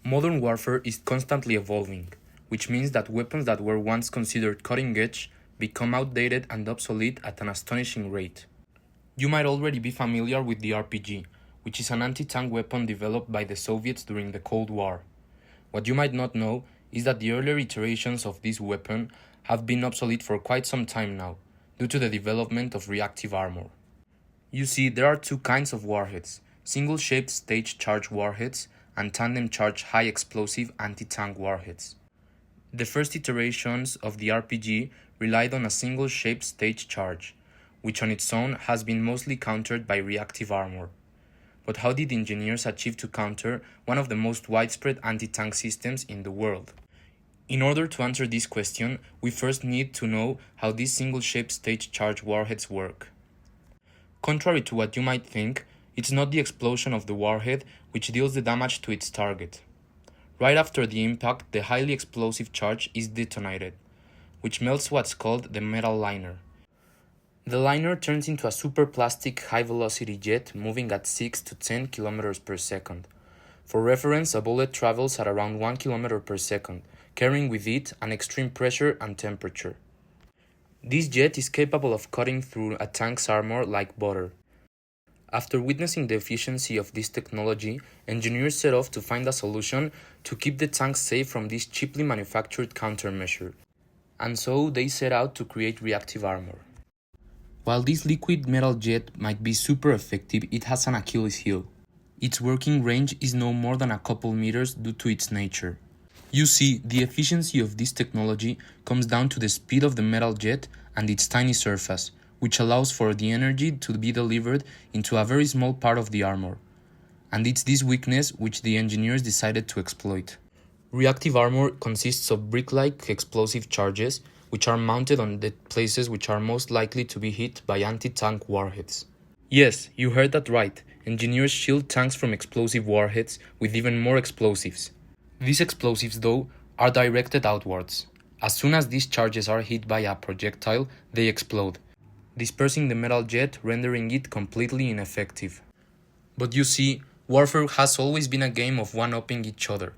Modern warfare is constantly evolving, which means that weapons that were once considered cutting edge become outdated and obsolete at an astonishing rate. You might already be familiar with the RPG, which is an anti-tank weapon developed by the Soviets during the Cold War. What you might not know is that the earlier iterations of this weapon have been obsolete for quite some time now, due to the development of reactive armor. You see, there are two kinds of warheads: single-shaped stage charge warheads and tandem charge high explosive anti-tank warheads. The first iterations of the RPG relied on a single-shaped stage charge, which on its own has been mostly countered by reactive armor. But how did engineers achieve to counter one of the most widespread anti-tank systems in the world? In order to answer this question, we first need to know how these single-shaped stage charge warheads work. Contrary to what you might think, it's not the explosion of the warhead which deals the damage to its target. Right after the impact, the highly explosive charge is detonated, which melts what's called the metal liner. The liner turns into a superplastic high-velocity jet moving at 6 to 10 km per second. For reference, a bullet travels at around 1 km per second, carrying with it an extreme pressure and temperature. This jet is capable of cutting through a tank's armor like butter. After witnessing the efficiency of this technology, engineers set off to find a solution to keep the tanks safe from this cheaply manufactured countermeasure. And so they set out to create reactive armor. While this liquid metal jet might be super effective, it has an Achilles heel. Its working range is no more than a couple meters due to its nature. You see, the efficiency of this technology comes down to the speed of the metal jet and its tiny surface, which allows for the energy to be delivered into a very small part of the armor. And it's this weakness which the engineers decided to exploit. Reactive armor consists of brick-like explosive charges, which are mounted on the places which are most likely to be hit by anti-tank warheads. Yes, you heard that right. Engineers shield tanks from explosive warheads with even more explosives. These explosives, though, are directed outwards. As soon as these charges are hit by a projectile, they explode, dispersing the metal jet, rendering it completely ineffective. But you see, warfare has always been a game of one-upping each other.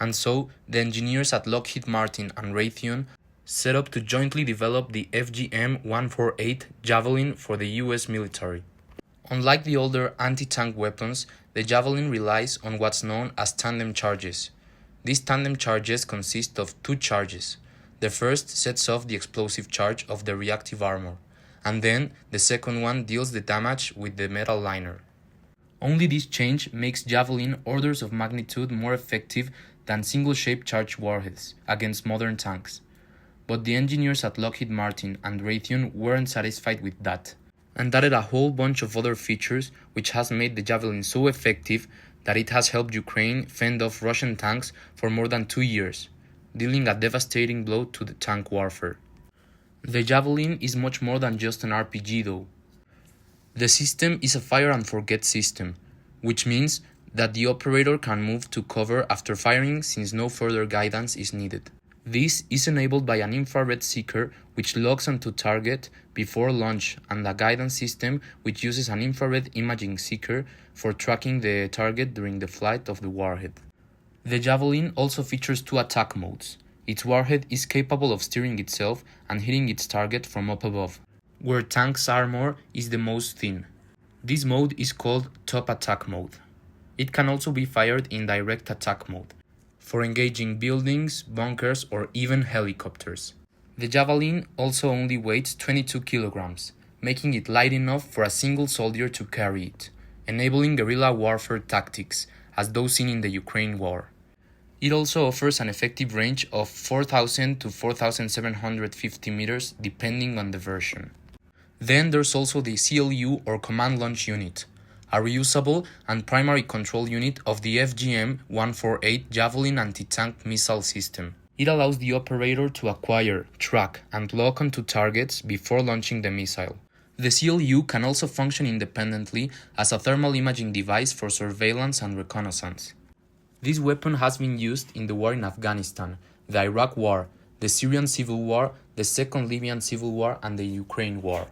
And so, the engineers at Lockheed Martin and Raytheon set up to jointly develop the FGM-148 Javelin for the US military. Unlike the older anti-tank weapons, the Javelin relies on what's known as tandem charges. These tandem charges consist of two charges. The first sets off the explosive charge of the reactive armor, and then the second one deals the damage with the metal liner. Only this change makes Javelin orders of magnitude more effective than single-shaped charge warheads against modern tanks. But the engineers at Lockheed Martin and Raytheon weren't satisfied with that, and added a whole bunch of other features which has made the Javelin so effective that it has helped Ukraine fend off Russian tanks for more than 2 years, dealing a devastating blow to the tank warfare. The Javelin is much more than just an RPG though. The system is a fire and forget system, which means that the operator can move to cover after firing since no further guidance is needed. This is enabled by an infrared seeker which locks onto target before launch and a guidance system which uses an infrared imaging seeker for tracking the target during the flight of the warhead. The Javelin also features two attack modes. Its warhead is capable of steering itself and hitting its target from up above, where tank's armor is the most thin. This mode is called top attack mode. It can also be fired in direct attack mode, for engaging buildings, bunkers, or even helicopters. The Javelin also only weighs 22 kilograms, making it light enough for a single soldier to carry it, enabling guerrilla warfare tactics, as those seen in the Ukraine war. It also offers an effective range of 4,000 to 4,750 meters depending on the version. Then there's also the CLU or Command Launch Unit, a reusable and primary control unit of the FGM-148 Javelin anti-tank missile system. It allows the operator to acquire, track, and lock onto targets before launching the missile. The CLU can also function independently as a thermal imaging device for surveillance and reconnaissance. This weapon has been used in the war in Afghanistan, the Iraq War, the Syrian Civil War, the Second Libyan Civil War, and the Ukraine War,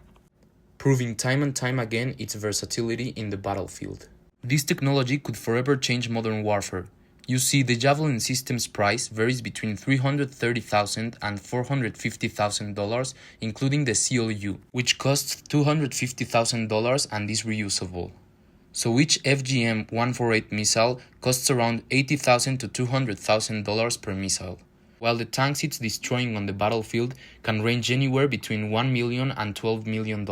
proving time and time again its versatility in the battlefield. This technology could forever change modern warfare, You see, the Javelin system's price varies between $330,000 and $450,000, including the CLU, which costs $250,000 and is reusable. So each FGM-148 missile costs around $80,000 to $200,000 per missile, while the tanks it's destroying on the battlefield can range anywhere between $1 million and $12 million,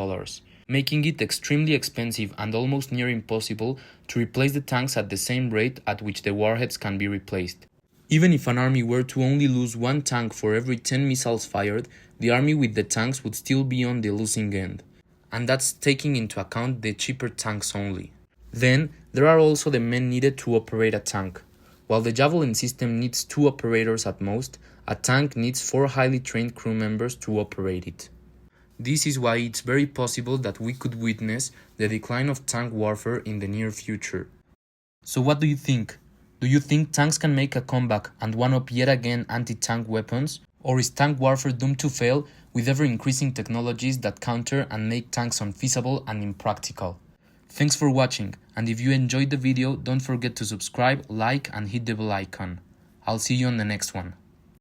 making it extremely expensive and almost near impossible to replace the tanks at the same rate at which the warheads can be replaced. Even if an army were to only lose one tank for every 10 missiles fired, the army with the tanks would still be on the losing end. And that's taking into account the cheaper tanks only. Then, there are also the men needed to operate a tank. While the Javelin system needs 2 operators at most, a tank needs 4 highly trained crew members to operate it. This is why it's very possible that we could witness the decline of tank warfare in the near future. So what do you think? Do you think tanks can make a comeback and one-up yet again anti-tank weapons? Or is tank warfare doomed to fail with ever-increasing technologies that counter and make tanks unfeasible and impractical? Thanks for watching, and if you enjoyed the video, don't forget to subscribe, like, and hit the bell icon. I'll see you on the next one.